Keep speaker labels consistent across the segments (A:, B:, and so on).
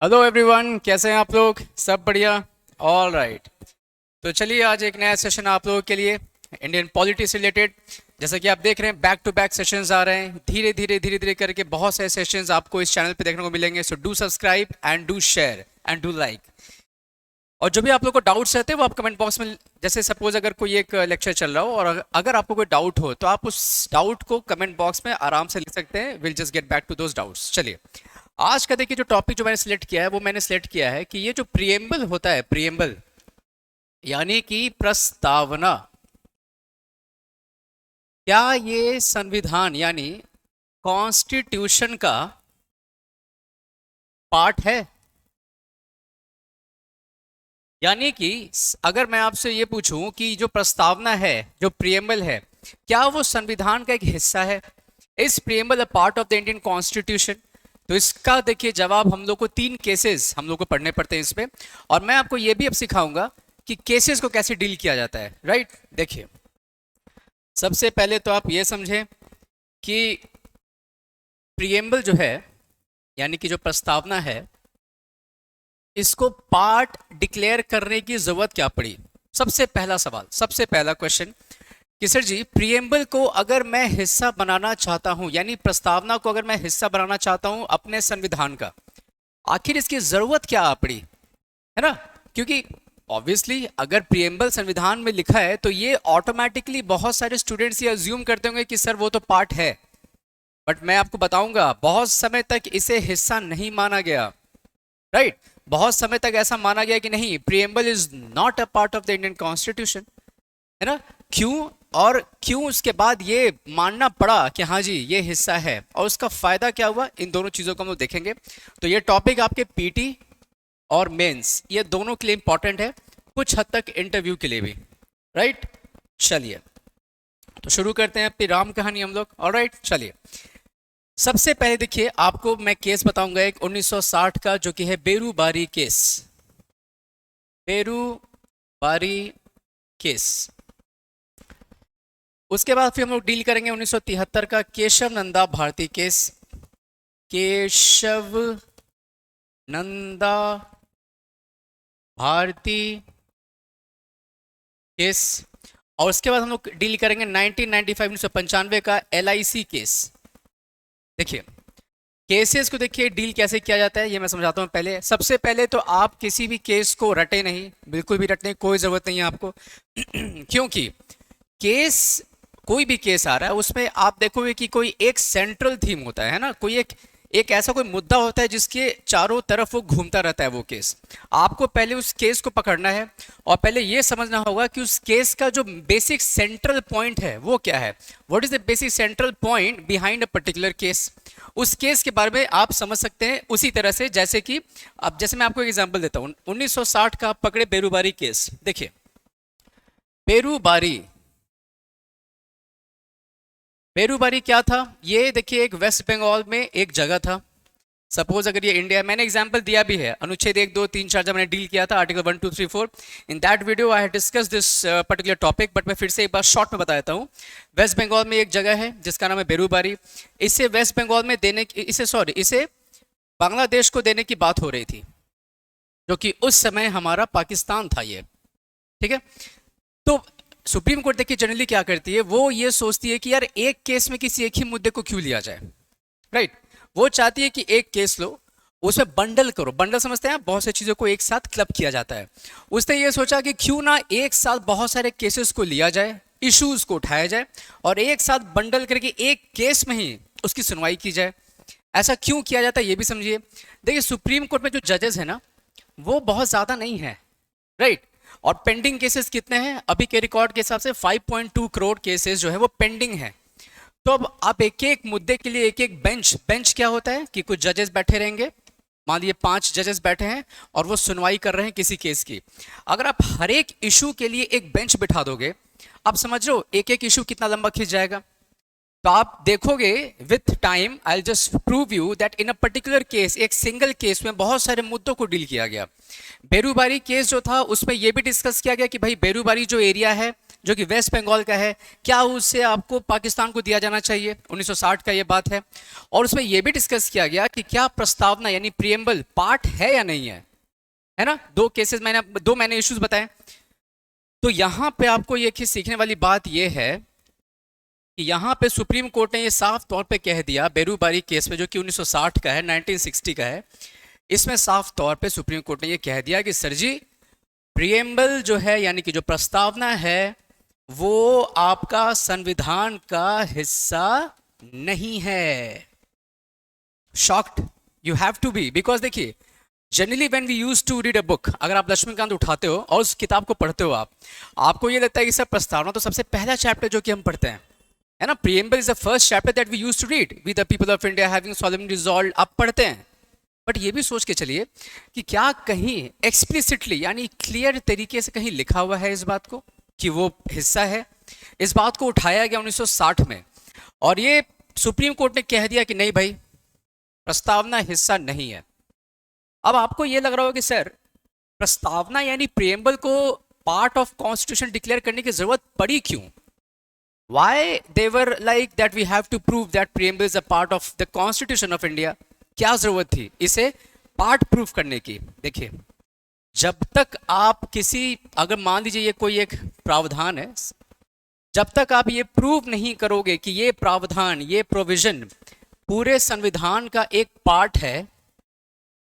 A: Hello everyone, कैसे हैं आप लोग? सब बढ़िया। All right. तो चलिए आज एक नया सेशन आप लोगों के लिए इंडियन पॉलिटिक्स से रिलेटेड। जैसा कि आप देख रहे हैं, बैक टू बैक सेशंस आ रहे हैं, धीरे धीरे करके बहुत सारे सेशंस आपको इस चैनल पे देखने को मिलेंगे। So do subscribe and do share and do like. और जो भी आप लोग को डाउट्स रहते हैं वो आप कमेंट बॉक्स में, जैसे सपोज अगर कोई एक लेक्चर चल रहा हो और अगर आपको कोई डाउट हो तो आप उस डाउट को कमेंट बॉक्स में आराम से लिख सकते हैं। Will just get back to those doubts. चलिए आज का देखिए, जो टॉपिक जो मैंने सिलेक्ट किया है वो मैंने सिलेक्ट किया है कि ये जो प्रिएम्बल होता है, प्रिएम्बल यानी कि प्रस्तावना, क्या ये संविधान यानी कॉन्स्टिट्यूशन का पार्ट है? यानी कि अगर मैं आपसे ये पूछूं कि जो प्रस्तावना है, जो प्रिएम्बल है, क्या वो संविधान का एक हिस्सा है? इस preamble a part of the Indian constitution? तो इसका देखिए जवाब हम लोग को तीन केसेस हम लोग को पढ़ने पड़ते हैं इस पे। और मैं आपको ये भी अब सिखाऊंगा कि केसेस को कैसे डील किया जाता है। राइट, देखिए सबसे पहले तो आप ये समझें कि प्रिएम्बल जो है यानी कि जो प्रस्तावना है, इसको पार्ट डिक्लेयर करने की जरूरत क्या पड़ी? सबसे पहला सवाल, सबसे पहला क्वेश्चन कि सर जी, प्रिएम्बल को अगर मैं हिस्सा बनाना चाहता हूं, यानी प्रस्तावना को अगर मैं हिस्सा बनाना चाहता हूं अपने संविधान का, आखिर इसकी जरूरत क्या पड़ी, है ना? क्योंकि ऑब्वियसली अगर प्रिएम्बल संविधान में लिखा है तो ये ऑटोमेटिकली बहुत सारे स्टूडेंट्स ये अज्यूम करते होंगे कि सर वो तो पार्ट है। बट मैं आपको बताऊंगा बहुत समय तक इसे हिस्सा नहीं माना गया। राइट, बहुत समय तक ऐसा माना गया कि नहीं, preamble is not a part of the Indian constitution, है ना? क्यों? और क्यों उसके बाद ये मानना पड़ा कि हाँ जी ये हिस्सा है, और उसका फायदा क्या हुआ, इन दोनों चीजों को हम लोग देखेंगे। तो ये टॉपिक आपके पीटी और मेंस ये दोनों के लिए इंपॉर्टेंट है, कुछ हद तक इंटरव्यू के लिए भी। राइट, चलिए तो शुरू करते हैं अपनी राम कहानी हम लोग। ऑलराइट, चलिए सबसे पहले देखिए आपको मैं केस बताऊंगा एक 1960 का, जो कि है बेरूबारी केस। बेरूबारी केस। उसके बाद फिर हम लोग डील करेंगे 1973 का केशव नंदा भारती केस। केशव नंदा भारती केस। और उसके बाद हम लोग डील करेंगे 1995 1995 का एलआईसी केस। देखिए केसेस को देखिए डील कैसे किया जाता है ये मैं समझाता हूँ। पहले सबसे पहले तो आप किसी भी केस को रटे नहीं, बिल्कुल भी रटने की कोई ज़रूरत नहीं है आपको क्योंकि केस, कोई भी केस आ रहा है उसमें आप देखोगे कि कोई एक सेंट्रल थीम होता है ना, कोई एक एक ऐसा कोई मुद्दा होता है जिसके चारों तरफ वो घूमता रहता है वो केस। आपको पहले उस केस को पकड़ना है और पहले ये समझना होगा कि उस केस का जो बेसिक सेंट्रल पॉइंट है वो क्या है। What is the basic central point behind a particular case? उस केस के बारे में आप समझ सकते हैं उसी तरह से जैसे कि, अब जैसे मैं आपको एक एग्जांपल देता हूँ, 1960 का पकड़े बेरूबारी केस। देखिए बेरूबारी, बेरूबारी क्या था? ये देखिए एक वेस्ट बंगाल में एक जगह था। सपोज अगर ये इंडिया, मैंने एग्जांपल दिया भी है, अनुच्छेद 1 2 3 4 जब मैंने डील किया था, article 1 2 3 4, in that video I have discuss this particular topic, but मैं फिर से एक बार शॉर्ट में बता देता हूँ। वेस्ट बंगाल में एक जगह है जिसका नाम है बेरूबारी। इसे वेस्ट बंगाल में देने की, इसे बांग्लादेश को देने की बात हो रही थी, जो कि उस समय हमारा पाकिस्तान था ये। ठीक है, तो सुप्रीम कोर्ट देखिए जनरली क्या करती है, वो ये सोचती है कि यार एक केस में किसी एक ही मुद्दे को क्यों लिया जाए। राइट, वो चाहती है कि एक केस लो, उसमें बंडल करो। बंडल समझते हैं, बहुत सी चीजों को एक साथ क्लब किया जाता है। उसने ये सोचा कि क्यों ना एक साथ बहुत सारे केसेस को लिया जाए, इश्यूज को उठाया जाए और एक साथ बंडल करके एक केस में ही उसकी सुनवाई की जाए। ऐसा क्यों किया जाता है ये भी समझिए। देखिए सुप्रीम कोर्ट में जो जजेस है ना, वो बहुत ज्यादा नहीं है। राइट, और पेंडिंग केसेस कितने हैं अभी के रिकॉर्ड के हिसाब से? 5.2 करोड़ केसेस जो है वो पेंडिंग है। तो अब आप एक एक मुद्दे के लिए एक एक बेंच, बेंच क्या होता है कि कुछ जजेस बैठे रहेंगे, मान लीजिए 5 जजेस बैठे हैं और वो सुनवाई कर रहे हैं किसी केस की। अगर आप हर एक इशू के लिए एक बेंच बिठा दोगे, आप समझ रहे हो एक एक इशू कितना लंबा खींच जाएगा। तो तो आप देखोगे with time I just prove you that in a particular case, एक सिंगल केस में बहुत सारे मुद्दों को डील किया गया। बेरूबारी केस जो था उसमें यह भी डिस्कस किया गया कि भाई बेरूबारी जो एरिया है जो कि वेस्ट बंगाल का है, क्या उससे आपको पाकिस्तान को दिया जाना चाहिए, 1960 का ये बात है। और उसमें यह भी डिस्कस किया गया कि क्या प्रस्तावना यानी प्रियम्बल पार्ट है या नहीं है ना। दो मैंने इश्यूज बताए। तो यहां पे आपको ये सीखने वाली बात यह है कि यहाँ पे सुप्रीम कोर्ट ने ये साफ तौर पे कह दिया बेरूबारी केस में, जो कि 1960 का है, 1960 का है, इसमें साफ तौर पे सुप्रीम कोर्ट ने ये कह दिया कि सर जी प्रियम्बल जो है यानी कि जो प्रस्तावना है वो आपका संविधान का हिस्सा नहीं है। Shocked you have to be, because देखिए generally when we use to read a book, अगर आप लक्ष्मीकांत उठाते हो और उस किताब को पढ़ते हो आपको ये लगता है कि सर प्रस्तावना तो सबसे पहला चैप्टर जो कि हम पढ़ते हैं है ना, preamble is the first chapter that we use to read with the people of India having solemnly resolved, आप पढ़ते हैं। बट ये भी सोच के चलिए कि क्या कहीं एक्सप्लिसिटली यानी क्लियर तरीके से कहीं लिखा हुआ है इस बात को कि वो हिस्सा है। इस बात को उठाया गया 1960 में और ये सुप्रीम कोर्ट ने कह दिया कि नहीं भाई प्रस्तावना हिस्सा नहीं है। अब आपको ये लग रहा हो कि सर प्रस्तावना यानी प्रियम्बल को पार्ट ऑफ कॉन्स्टिट्यूशन डिक्लेयर करने की जरूरत पड़ी क्यों? Why they were like that we have to prove that preamble is a part of the Constitution of India? क्या जरूरत थी इसे पार्ट प्रूफ करने की? देखिए जब तक आप अगर मान लीजिए ये कोई एक प्रावधान है, जब तक आप ये प्रूव नहीं करोगे कि ये प्रावधान ये प्रोविजन पूरे संविधान का एक पार्ट है,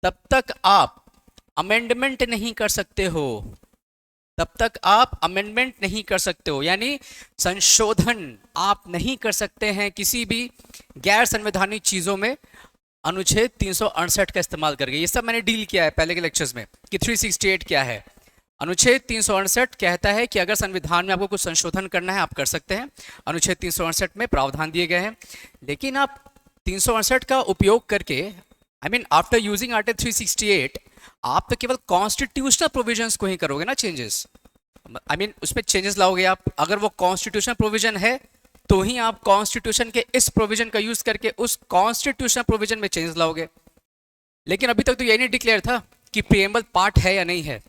A: तब तक आप अमेंडमेंट नहीं कर सकते हो, तब तक आप अमेंडमेंट नहीं कर सकते हो, यानी संशोधन आप नहीं कर सकते हैं किसी भी गैर संवैधानिक चीज़ों में अनुच्छेद 368 का इस्तेमाल करके। ये सब मैंने डील किया है पहले के लेक्चर्स में कि 368 क्या है। अनुच्छेद 368 कहता है कि अगर संविधान में आपको कुछ संशोधन करना है आप कर सकते हैं, अनुच्छेद 368 में प्रावधान दिए गए हैं। लेकिन आप 368 का उपयोग करके आफ्टर यूजिंग आर्टिकल 368 आप तो केवल कॉन्स्टिट्यूशनल प्रोविजंस को ही करोगे ना चेंजेस, उसमें चेंजेस लाओगे आप। अगर वो कॉन्स्टिट्यूशनल प्रोविजन है तो ही आप कॉन्स्टिट्यूशन के इस प्रोविजन का यूज करके उस कॉन्स्टिट्यूशनल प्रोविजन में चेंजेस लाओगे। लेकिन अभी तक तो ये नहीं डिक्लेयर था कि प्रियम्बल पार्ट है या नहीं है,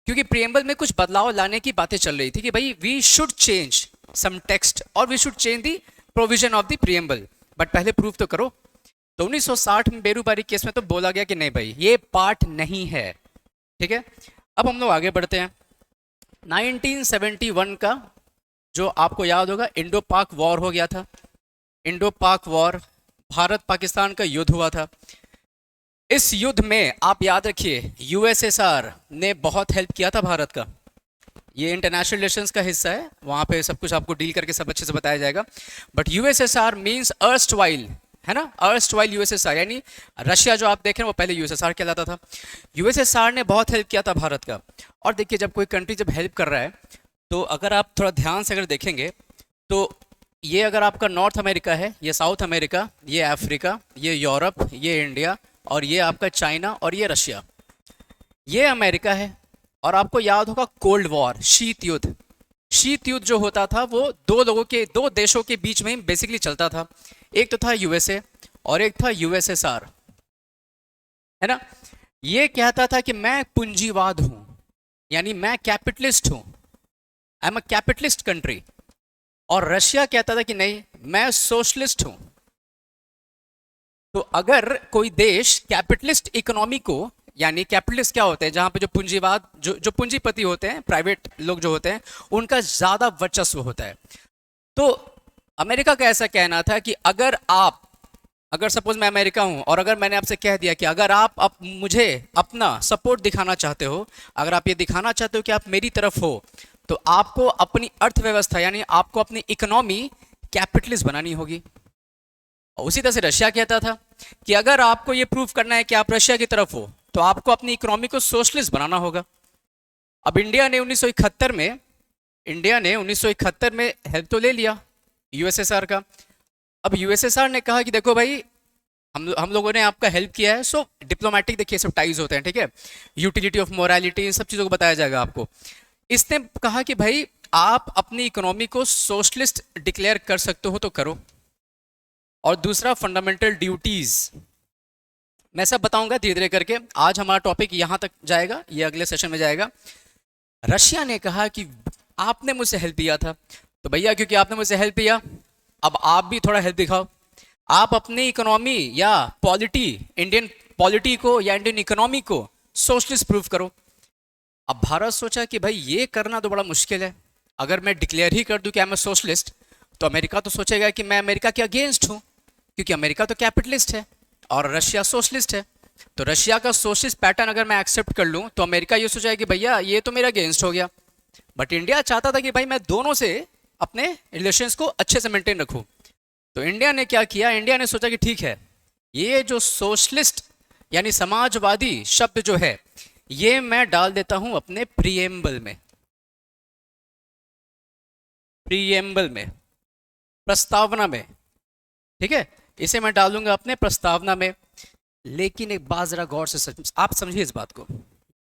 A: क्योंकि प्रियम्बल में कुछ बदलाव लाने की बातें चल रही थी कि भाई we should change some text और we should change the provision of the preamble, but पहले प्रूफ तो करो। तो 1960 में बेरूबारी केस में तो बोला गया कि नहीं भाई ये पार्ट नहीं है, ठीक है। अब हम लोग आगे बढ़ते हैं। 1971 का जो आपको याद होगा इंडो पाक वॉर हो गया था। इंडो पाक वॉर भारत पाकिस्तान का युद्ध हुआ था। इस युद्ध में आप याद रखिए यूएसएसआर ने बहुत हेल्प किया था भारत का। ये इंटरनेशनल रिलेशंस का हिस्सा है, वहाँ पे सब कुछ आपको डील करके सब अच्छे से बताया जाएगा। बट यूएसएसआर मीन्स अर्स्टवाइल, है ना, अर्स्टवाइल यूएसएसआर, यानी रशिया जो आप देख रहे हैं वो पहले यूएसएसआर कहलाता था। यूएसएसआर ने बहुत हेल्प किया था भारत का। और देखिए जब कोई कंट्री जब हेल्प कर रहा है तो अगर आप थोड़ा ध्यान से अगर देखेंगे तो ये अगर आपका नॉर्थ अमेरिका है, ये साउथ अमेरिका, ये अफ्रीका, ये यूरोप, ये इंडिया और ये आपका चाइना और ये रशिया, ये अमेरिका है। और आपको याद होगा कोल्ड वॉर, शीत युद्ध। शीत युद्ध जो होता था वो दो देशों के बीच में बेसिकली चलता था। एक तो था यूएसए और एक था यूएसएसआर, है ना। ये कहता था कि मैं पूंजीवाद हूं, यानी मैं कैपिटलिस्ट हूं, I am a capitalist country. और रशिया कहता था कि नहीं मैं सोशलिस्ट हूं। तो अगर कोई देश कैपिटलिस्ट इकोनॉमी को, यानी कैपिटलिस्ट क्या होते हैं, जहां पे जो पूंजीवाद जो पूंजीपति होते हैं, प्राइवेट लोग जो होते हैं, उनका ज्यादा वर्चस्व होता है। तो अमेरिका का ऐसा कहना था कि अगर सपोज मैं अमेरिका हूं और अगर मैंने आपसे कह दिया कि अगर आप मुझे अपना सपोर्ट दिखाना चाहते हो, अगर आप ये दिखाना चाहते हो कि आप मेरी तरफ हो, तो आपको अपनी अर्थव्यवस्था यानी आपको अपनी इकोनॉमी कैपिटलिस्ट बनानी होगी। और उसी तरह से रशिया कहता था कि अगर आपको ये प्रूफ करना है कि आप रशिया की तरफ हो तो आपको अपनी इकोनॉमी को सोशलिस्ट बनाना होगा। अब इंडिया ने 1971 में हेल्प तो ले लिया यूएसएसआर का। अब यूएसएसआर ने कहा कि देखो भाई हम लोगों ने आपका हेल्प किया है, सो डिप्लोमेटिक देखिए सब टाइज होते हैं, ठीक है, यूटिलिटी ऑफ मोरालिटी, इन सब चीज़ों को बताया जाएगा आपको। इसने कहा कि भाई आप अपनी इकोनॉमी को सोशलिस्ट डिक्लेयर कर सकते हो तो करो। और दूसरा फंडामेंटल ड्यूटीज। मैं सब बताऊंगा धीरे धीरे करके। आज हमारा टॉपिक यहां तक जाएगा, ये अगले सेशन में जाएगा। रशिया ने कहा कि आपने मुझसे हेल्प लिया था, तो भैया क्योंकि आपने मुझसे हेल्प लिया, अब आप भी थोड़ा हेल्प दिखाओ। आप अपनी इकोनॉमी या पॉलिटी, इंडियन पॉलिटी को या इंडियन इकोनॉमी को सोशलिस्ट प्रूव करो। अब भारत सोचा कि भाई ये करना तो बड़ा मुश्किल है। अगर मैं डिक्लेयर ही कर दूं कि आई एम ए सोशलिस्ट, तो अमेरिका तो सोचेगा कि मैं अमेरिका के अगेंस्ट हूं, क्योंकि अमेरिका तो कैपिटलिस्ट है और रशिया सोशलिस्ट है। तो रशिया का सोशलिस्ट पैटर्न अगर मैं एक्सेप्ट कर लूं, तो अमेरिका ये सोचेगा कि भैया ये तो मेरा अगेंस्ट हो गया। बट इंडिया चाहता था कि भाई मैं दोनों से अपने रिलेशंस को अच्छे से मेंटेन रखूं। तो इंडिया ने क्या किया, इंडिया ने सोचा कि ठीक है, ये जो सोशलिस्ट यानी समाजवादी शब्द जो है, ये मैं डाल देता हूं अपने प्रीएम्बल में। प्रीएम्बल में, प्रस्तावना में, ठीक है, इसे मैं डालूंगा अपने प्रस्तावना में। लेकिन एक बात जरा गौर से आप समझिए इस बात को।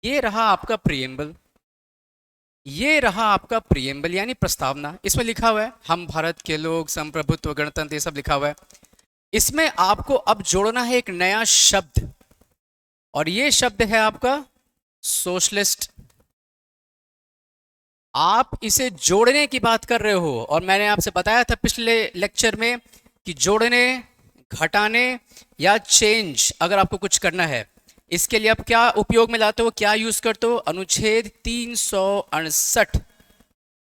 A: ये रहा आपका प्रीएम्बल, ये रहा आपका प्रीएम्बल यानी प्रस्तावना। इसमें लिखा हुआ है हम भारत के लोग, संप्रभुत्व, गणतंत्र, ये सब लिखा हुआ है। इसमें आपको अब जोड़ना है एक नया शब्द, और ये शब्द है आपका सोशलिस्ट। आप इसे जोड़ने की बात कर रहे हो, और मैंने आपसे बताया था पिछले लेक्चर में कि जोड़ने, घटाने या चेंज अगर आपको कुछ करना है, इसके लिए आप क्या उपयोग में लाते हो, क्या यूज करते हो? अनुच्छेद 368,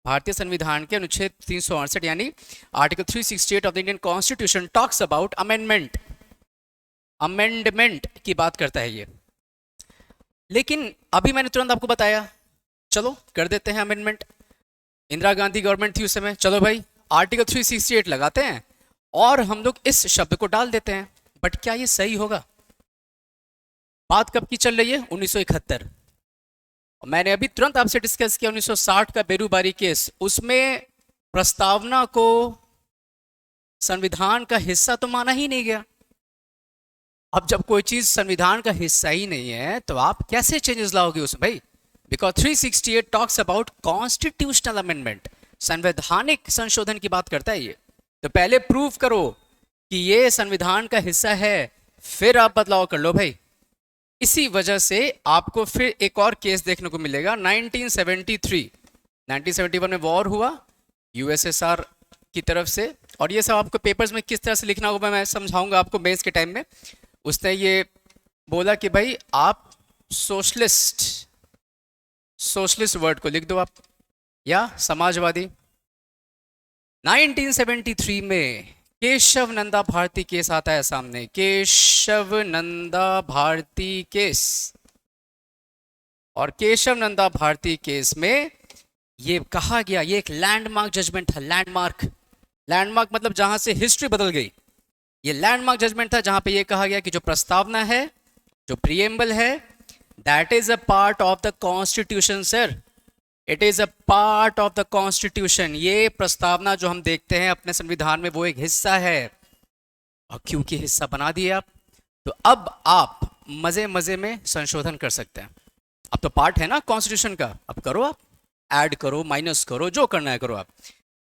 A: भारतीय संविधान के अनुच्छेद 368 यानी article 368 of the Indian constitution talks about amendment. Amendment की बात करता है ये। लेकिन अभी मैंने तुरंत आपको बताया, चलो कर देते हैं अमेंडमेंट। इंदिरा गांधी गवर्नमेंट थी उस समय, चलो भाई आर्टिकल 368 लगाते हैं और हम लोग इस शब्द को डाल देते हैं। बट क्या ये सही होगा? बात कब की चल रही है? 1971। मैंने अभी तुरंत आपसे डिस्कस किया 1960 का बेरूबारी केस। उसमें प्रस्तावना को संविधान का हिस्सा तो माना ही नहीं गया। अब जब कोई चीज संविधान का हिस्सा ही नहीं है, तो आप कैसे चेंजेस लाओगे उसमें भाई? Because 368 talks about constitutional amendment, संवैधानिक संशोधन की बात करता है ये। तो पहले प्रूव करो कि ये संविधान का हिस्सा है, फिर आप बदलाव कर लो भाई। इसी वजह से आपको फिर एक और केस देखने को मिलेगा 1973। 1971 में वॉर हुआ यूएसएसआर की तरफ से, और ये सब आपको पेपर्स में किस तरह से लिखना होगा मैं समझाऊंगा आपको मेंस के टाइम में। उसने ये बोला कि भाई आप सोशलिस्ट, सोशलिस्ट वर्ड को लिख दो आप, या समाजवादी। 1973 में केशव नंदा भारती केस आता है सामने, केशव नंदा भारती केस। और केशव नंदा भारती केस में ये कहा गया, ये एक लैंडमार्क जजमेंट था। लैंडमार्क, लैंडमार्क मतलब जहां से हिस्ट्री बदल गई। ये लैंडमार्क जजमेंट था जहां पे ये कहा गया कि जो प्रस्तावना है, जो प्रीएम्बल है, that is a part of the constitution sir. It is a part of the constitution. ये प्रस्तावना जो हम देखते हैं अपने संविधान में, वो एक हिस्सा है। और क्योंकि हिस्सा बना दिए आप, तो अब आप मजे मजे में संशोधन कर सकते हैं। अब तो पार्ट है ना कॉन्स्टिट्यूशन का, अब करो, आप ऐड करो, माइनस करो, जो करना है करो आप।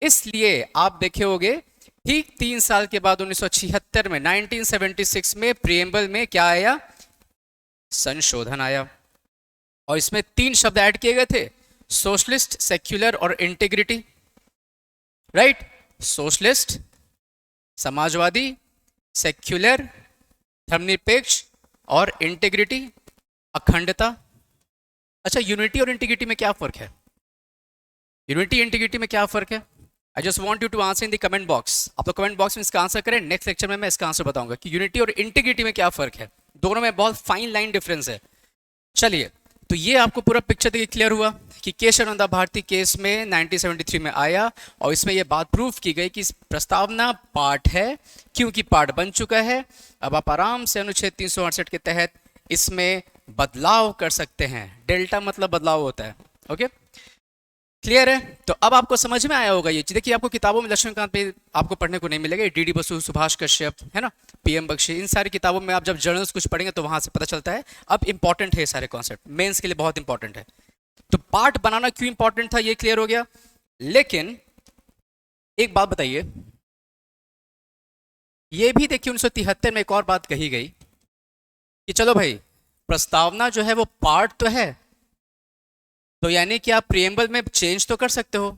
A: इसलिए आप देखे होगे ठीक 3 साल के बाद 1976 में, 1976 में प्रीएम्बल में क्या आया? संशोधन आया। और इसमें 3 शब्द ऐड किए गए थे, सोशलिस्ट, सेक्युलर और integrity. Right? Socialist, Samajwadi, secular, धर्मनिरपेक्ष, और इंटीग्रिटी, अखंडता। अच्छा, यूनिटी और इंटीग्रिटी में क्या फर्क है? यूनिटी इंटीग्रिटी में क्या फर्क है? I just want you to answer in the comment box. आप लोग कमेंट बॉक्स में इसका आंसर करें। नेक्स्ट लेक्चर में मैं इसका आंसर बताऊंगा कि यूनिटी और इंटीग्रिटी में क्या फर्क है। दोनों में बहुत फाइन लाइन डिफरेंस है। चलिए, तो ये आपको पूरा पिक्चर देखिए क्लियर हुआ कि केशव नंदा भारती केस में 1973 में आया, और इसमें यह बात प्रूफ की गई कि इस प्रस्तावना पार्ट है। क्योंकि पार्ट बन चुका है, अब आप आराम से अनुच्छेद 368 के तहत इसमें बदलाव कर सकते हैं। डेल्टा मतलब बदलाव होता है। ओके, क्लियर है? तो अब आपको समझ में आया होगा ये चीज। देखिए, आपको किताबों में लक्ष्मीकांत पे आपको पढ़ने को नहीं मिलेगा, डीडी बसु, सुभाष कश्यप, है ना, पीएम बख्शी, इन सारी किताबों में आप जब जर्नल्स कुछ पढ़ेंगे तो वहां से पता चलता है। अब इंपॉर्टेंट है सारे कॉन्सेप्ट, मेंस के लिए बहुत इंपॉर्टेंट है। तो पार्ट बनाना क्यों इंपॉर्टेंट था ये क्लियर हो गया। लेकिन एक बात बताइए, ये भी देखिए 1973 में एक और बात कही गई कि चलो भाई, प्रस्तावना जो है वो पार्ट तो है, तो यानी कि आप प्रिएम्बल में चेंज तो कर सकते हो,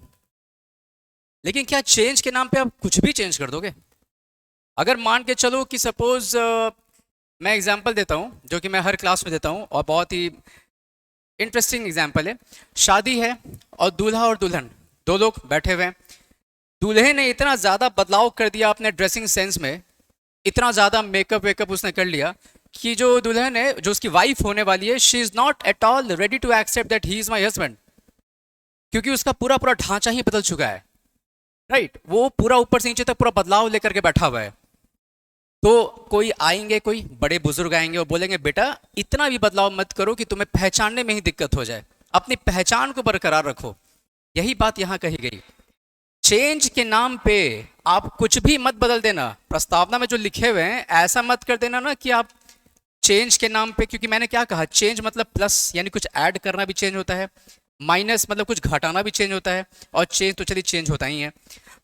A: लेकिन क्या चेंज के नाम पे आप कुछ भी चेंज कर दोगे? अगर मान के चलो कि सपोज मैं एग्जांपल देता हूँ जो कि मैं हर क्लास में देता हूँ और बहुत ही इंटरेस्टिंग एग्जांपल है। शादी है और दूल्हा और दुल्हन दो लोग बैठे हुए हैं। दूल्हे ने इतना ज़्यादा बदलाव कर दिया अपने ड्रेसिंग सेंस में, इतना ज़्यादा मेकअप वेकअप उसने कर लिया कि जो दुल्हन है, जो उसकी वाइफ होने वाली है, she is not at all ready to accept that he is my husband, क्योंकि उसका पूरा पूरा ढांचा ही बदल चुका है। राइट, वो पूरा ऊपर से नीचे तक पूरा बदलाव लेकर के बैठा हुआ है। तो कोई आएंगे, कोई बड़े बुजुर्ग आएंगे और बोलेंगे बेटा इतना भी बदलाव मत करो कि तुम्हें पहचानने में ही दिक्कत हो जाए, अपनी पहचान को बरकरार रखो। यही बात यहाँ कही गई। चेंज के नाम पे आप कुछ भी मत बदल देना। प्रस्तावना में जो लिखे हुए हैं ऐसा मत कर देना ना कि आप चेंज के नाम पे, क्योंकि मैंने क्या कहा, चेंज मतलब प्लस, यानी कुछ ऐड करना भी चेंज होता है, माइनस मतलब कुछ घटाना भी चेंज होता है, और चेंज तो चलिए चेंज होता ही है।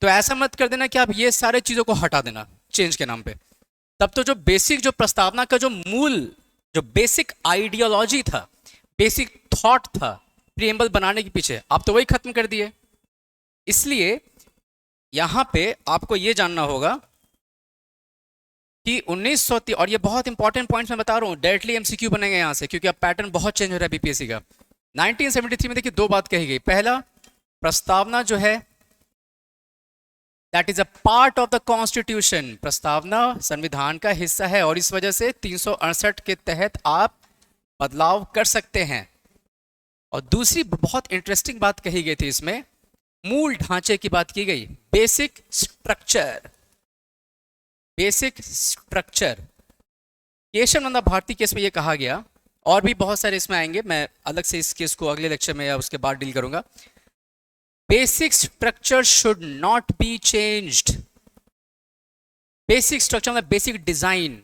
A: तो ऐसा मत कर देना कि आप ये सारे चीज़ों को हटा देना चेंज के नाम पे। तब तो जो बेसिक, जो प्रस्तावना का जो मूल, जो बेसिक आइडियोलॉजी था, बेसिक थॉट था प्रिएम्बल बनाने के पीछे, आप तो वही खत्म कर दिए। इसलिए यहां पे आपको ये जानना होगा कि 1900, और ये बहुत इंपॉर्टेंट पॉइंट्स मैं बता रहा हूँ, डायरेक्टली एमसीक्यू बनेंगे यहाँ से, क्योंकि अब पैटर्न बहुत चेंज हो रहा है बीपीएससी का। 1973 में देखिए दो बात कही गई। पहला, प्रस्तावना जो है that is a part of the constitution, प्रस्तावना संविधान का हिस्सा है और इस वजह से 368 के तहत आप बदलाव कर सकते हैं। और दूसरी बहुत इंटरेस्टिंग बात कही गई थी इसमें, मूल ढांचे की बात की गई, basic structure. Basic structure Kesavananda Bharati case में ये कहा गया, और भी बहुत सारे इसमें आएंगे, मैं अलग से इस केस को अगले लेक्चर में या उसके बाद डील करूंगा। Basic structure should not be changed. Basic structure मतलब बेसिक डिजाइन।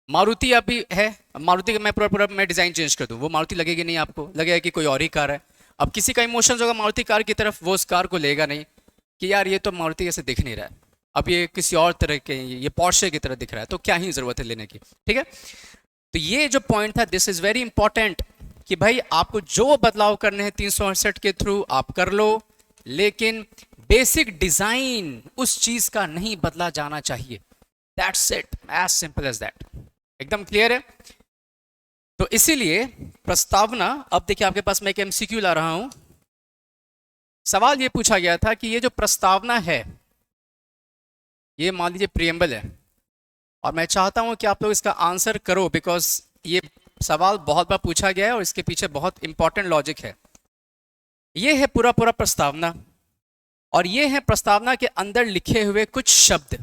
A: मारुति अभी है, मारुति का मैं पूरा पूरा मैं डिजाइन चेंज कर दूं, वो मारुति लगेगी नहीं, आपको लगेगा कि कोई और ही कार है। अब किसी का इमोशंस होगा मारुति कार की तरफ, वो उस कार को लेगा नहीं कि यार ये तो मारुति ऐसे दिख नहीं रहा है, अब ये किसी और तरह के, ये पोर्शे की तरह दिख रहा है, तो क्या ही जरूरत है लेने की। ठीक है, तो ये जो पॉइंट था, दिस इज वेरी इंपॉर्टेंट कि भाई आपको जो बदलाव करने हैं 368 के थ्रू आप कर लो, लेकिन बेसिक डिजाइन उस चीज का नहीं बदला जाना चाहिए। That's it, as simple as that. एकदम क्लियर है? तो इसीलिए प्रस्तावना, अब देखिए आपके पास मैं एक एमसीक्यू ला रहा हूं। सवाल ये पूछा गया था कि ये जो प्रस्तावना है, ये मान लीजिए प्रिएम्बल है, और मैं चाहता हूं कि आप लोग इसका आंसर करो, बिकॉज ये सवाल बहुत बार पूछा गया है और इसके पीछे बहुत इंपॉर्टेंट लॉजिक है। ये है पूरा पूरा प्रस्तावना, और ये है प्रस्तावना के अंदर लिखे हुए कुछ शब्द।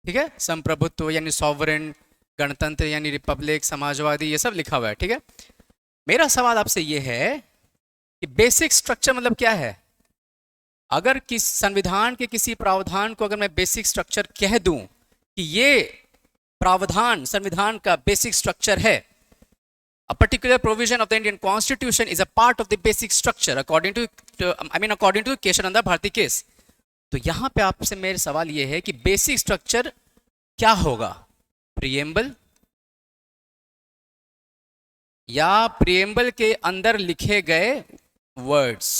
A: ठीक है, संप्रभुत्व यानी सॉवरेन, गणतंत्र यानी रिपब्लिक, समाजवादी, ये सब लिखा हुआ है। ठीक है, मेरा सवाल आपसे ये है कि बेसिक स्ट्रक्चर मतलब क्या है? अगर किस संविधान के किसी प्रावधान को अगर मैं बेसिक स्ट्रक्चर कह दूं कि ये प्रावधान संविधान का बेसिक स्ट्रक्चर है, a particular provision of the Indian Constitution is a part of the basic structure according to Kesavananda Bharati case, तो यहां पे आपसे मेरा सवाल ये है कि बेसिक स्ट्रक्चर क्या होगा? प्रिएम्बल या प्रिएम्बल के अंदर लिखे गए वर्ड्स?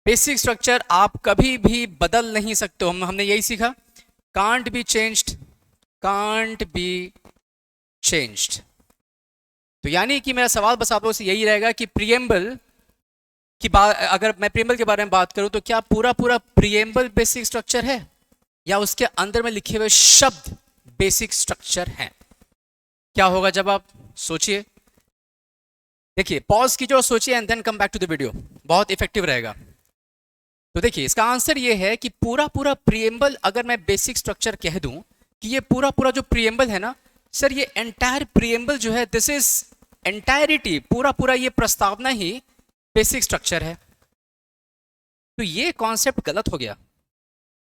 A: बेसिक स्ट्रक्चर आप कभी भी बदल नहीं सकते हो, हमने यही सीखा, can't be changed, can't be changed. तो यानी कि मेरा सवाल बस आप लोगों से यही रहेगा कि प्रिएम्बल की बात, अगर मैं प्रिएम्बल के बारे में बात करूं तो क्या पूरा पूरा प्रिएम्बल बेसिक स्ट्रक्चर है, या उसके अंदर में लिखे हुए शब्द बेसिक स्ट्रक्चर हैं? क्या होगा जब आप सोचिए, देखिए पॉज कीजिए और सोचिए and then come back to the video, बहुत इफेक्टिव रहेगा। तो देखिए इसका आंसर ये है कि पूरा पूरा प्रिएम्बल, अगर मैं बेसिक स्ट्रक्चर कह दूं कि ये पूरा पूरा जो प्रिएम्बल है ना सर, ये एंटायर प्रिएम्बल जो है, दिस इज एंटायरिटी, पूरा पूरा ये प्रस्तावना ही बेसिक स्ट्रक्चर है। तो ये कॉन्सेप्ट गलत हो गया।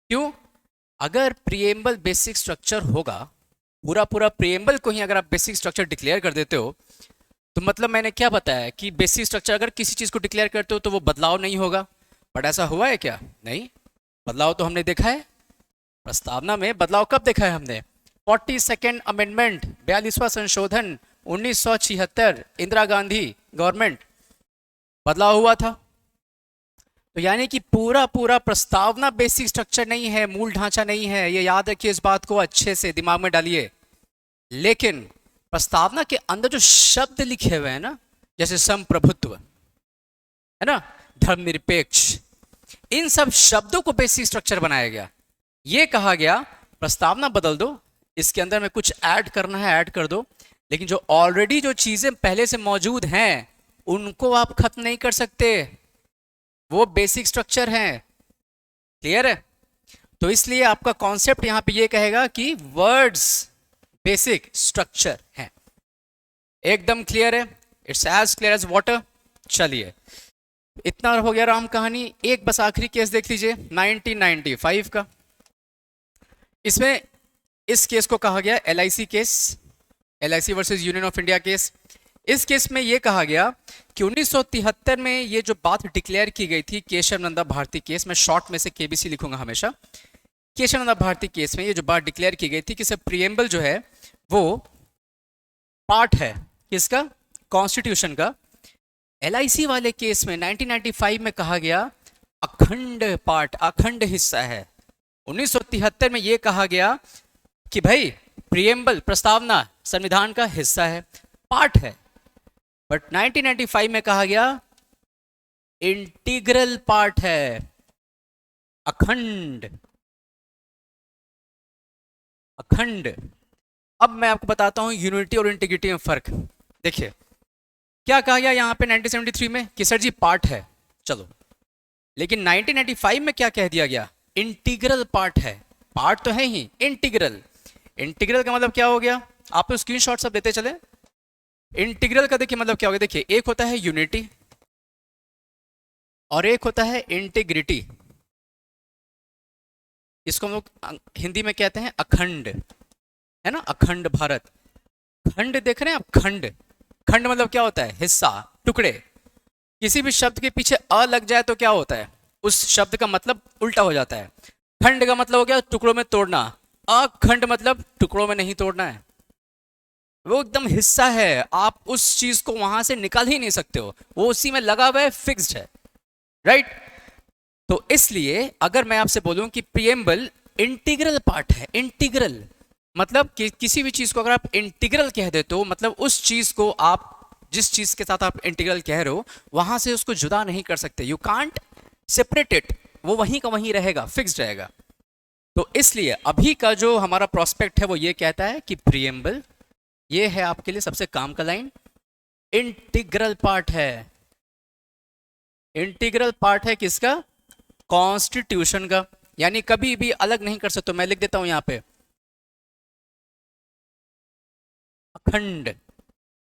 A: क्यों? अगर प्रिएम्बल बेसिक स्ट्रक्चर होगा, पूरा पूरा प्रिएम्बल को ही अगर आप बेसिक स्ट्रक्चर डिक्लेयर कर देते हो, तो मतलब मैंने क्या बताया कि बेसिक स्ट्रक्चर अगर किसी चीज को डिक्लेयर करते हो तो वो बदलाव नहीं होगा। बट ऐसा हुआ है क्या? नहीं, बदलाव तो हमने देखा है। प्रस्तावना में बदलाव कब देखा है हमने? 42nd अमेंडमेंट, 42वां संशोधन, 1976, इंदिरा गांधी गवर्नमेंट, बदलाव हुआ था। तो यानी कि पूरा पूरा प्रस्तावना बेसिक स्ट्रक्चर नहीं है, मूल ढांचा नहीं है, ये याद रखिए, इस बात को अच्छे से दिमाग में डालिए। लेकिन प्रस्तावना के अंदर जो शब्द लिखे हुए हैं ना, जैसे संप्रभुत्व है ना, धर्मनिरपेक्ष, इन सब शब्दों को बेसिक स्ट्रक्चर बनाया गया। ये कहा गया प्रस्तावना बदल दो, इसके अंदर में कुछ ऐड करना है ऐड कर दो, लेकिन जो ऑलरेडी जो चीजें पहले से मौजूद हैं उनको आप खत्म नहीं कर सकते, वो बेसिक स्ट्रक्चर हैं। क्लियर है? तो इसलिए आपका कॉन्सेप्ट यहां पे ये कहेगा कि वर्ड्स बेसिक स्ट्रक्चर है। एकदम क्लियर है? It's as clear as water. चलिए, इतना हो गया राम कहानी। एक बस आखिरी केस देख लीजिए 1995 का। इसमें इस केस को कहा गया LIC case, LIC versus union of India case. इस केस में यह कहा गया कि 1973 में ये जो बात डिक्लेयर की गई थी केशव नंदा भारती केस, मैं शॉर्ट में से KBC लिखूंगा हमेशा, केशव नंदा भारती केस में ये जो बात डिक्लेयर की गई थी कि सब प्रिएम्बल जो है वो पार्ट है किसका? कॉन्स्टिट्यूशन का। LIC वाले केस में 1995 में कहा गया अखंड पार्ट, अखंड हिस्सा है। 1973 में यह कहा गया कि भाई प्रिएम्बल, प्रस्तावना संविधान का हिस्सा है, पार्ट है। बट 1995 में कहा गया इंटीग्रल पार्ट है, अखंड, अखंड। अब मैं आपको बताता हूं यूनिटी और इंटीग्रिटी में फर्क। देखिए क्या कहा गया यहां पे 1973 में कि सर जी पार्ट है, चलो, लेकिन 1995 में क्या कह दिया गया? इंटीग्रल पार्ट है। पार्ट तो है ही, इंटीग्रल। इंटीग्रल का मतलब क्या हो गया? आप स्क्रीनशॉट सब देते चले। इंटीग्रल का देखिए मतलब क्या हो गया, देखिए एक होता है यूनिटी और एक होता है इंटीग्रिटी। इसको हम लोग हिंदी में कहते हैं अखंड, है ना, अखंड भारत। खंड देख रहे हैं आप? खंड, खंड मतलब क्या होता है? हिस्सा, टुकड़े। किसी भी शब्द के पीछे अ लग जाए तो क्या होता है? उस शब्द का मतलब उल्टा हो जाता है। खंड का मतलब हो गया टुकड़ों में तोड़ना, अखंड मतलब टुकड़ों में नहीं तोड़ना है, वो एकदम हिस्सा है, आप उस चीज को वहां से निकाल ही नहीं सकते हो, वो उसी में लगा हुआ है, फिक्स्ड है, राइट? तो इसलिए अगर मैं आपसे बोलूं कि प्रिएम्बल इंटीग्रल पार्ट है, इंटीग्रल मतलब कि किसी भी चीज को अगर आप इंटीग्रल कह देते हो मतलब उस चीज को आप, जिस चीज के साथ आप इंटीग्रल कह रहे हो वहां से उसको जुदा नहीं कर सकते, यू कांट सेपरेट इट, वो वहीं का वहीं रहेगा, फिक्स्ड रहेगा। तो इसलिए अभी का जो हमारा प्रोस्पेक्ट है वो ये कहता है कि प्रिएम्बल, ये है आपके लिए सबसे काम का लाइन, इंटीग्रल पार्ट है। इंटीग्रल पार्ट है किसका? कॉन्स्टिट्यूशन का, यानी कभी भी अलग नहीं कर सकते। मैं लिख देता हूं यहां पे अखंड।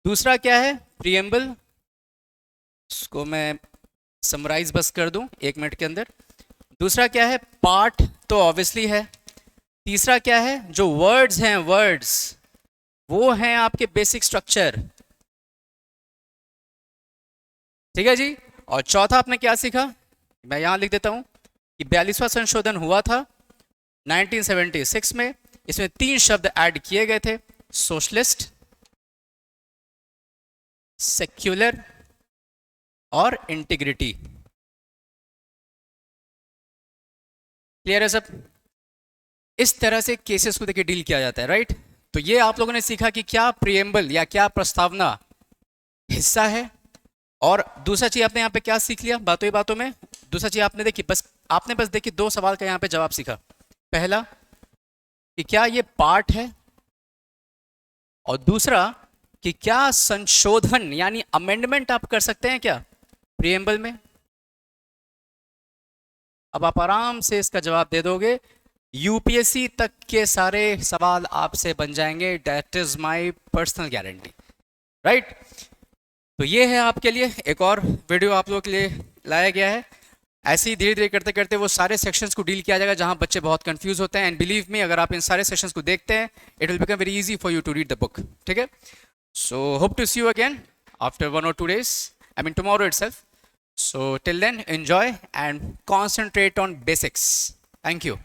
A: दूसरा क्या है? प्रिएम्बल, इसको मैं समराइज बस कर दूं 1 मिनट के अंदर। दूसरा क्या है? पार्ट, तो ऑब्वियसली है। तीसरा क्या है? जो वर्ड्स हैं, वर्ड्स वो हैं आपके बेसिक स्ट्रक्चर, ठीक है जी। और चौथा आपने क्या सीखा? मैं यहां लिख देता हूं कि 42वां संशोधन हुआ था 1976 में। इसमें 3 शब्द ऐड किए गए थे, सोशलिस्ट, सेक्युलर और इंटीग्रिटी। क्लियर है सब? इस तरह से केसेस को देखिए डील किया जाता है, राइट? तो ये आप लोगों ने सीखा कि क्या प्रिएम्बल या क्या प्रस्तावना हिस्सा है। और दूसरा चीज आपने यहाँ पे क्या सीख लिया बातों ही बातों में? दूसरा चीज आपने देखी, आपने बस देखी 2 सवाल का यहाँ पे जवाब सीखा। पहला कि क्या ये पार्ट है, और दूसरा कि क्या संशोधन यानी अमेंडमेंट आप कर सकते हैं क्या प्रिएम्बल में। अब आप आराम से इसका जवाब दे दोगे, यूपीएससी तक के सारे सवाल आपसे बन जाएंगे, that is my personal guarantee, right? तो ये है आपके लिए एक और वीडियो आप लोगों के लिए लाया गया है। ऐसे ही धीरे धीरे करते करते वो सारे सेक्शंस को डील किया जाएगा जहां बच्चे बहुत कंफ्यूज होते हैं। एंड बिलीव मी, अगर आप इन सारे सेक्शंस को देखते हैं it will become very easy for you to read the book, ठीक है? So hope to see you again after 1 or 2 days, I mean tomorrow itself. So till then, enjoy and concentrate on basics. Thank you.